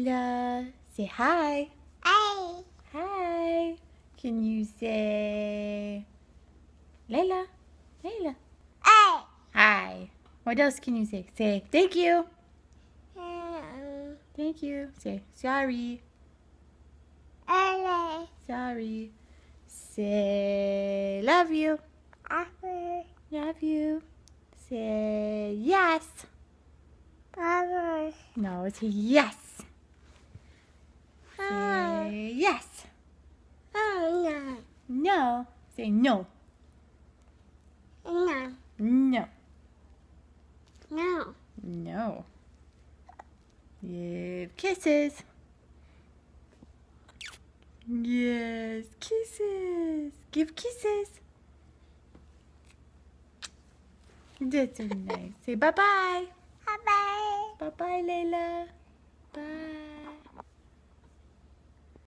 Layla. Say hi. Hey. Hi. Can you say Layla? Layla. Hey. Hi. What else can you say? Say thank you. Um, Thank you. Say sorry. Hey. Sorry. Say love you. Apple. Love you. Say yes. Apple. No, say yes. Oh. Say yes. Oh, No. Say no. no. No. No. No. No. Give kisses. Yes, kisses. Give kisses. That's so nice. Say bye-bye. Bye-bye. Bye-bye, Layla. Bye.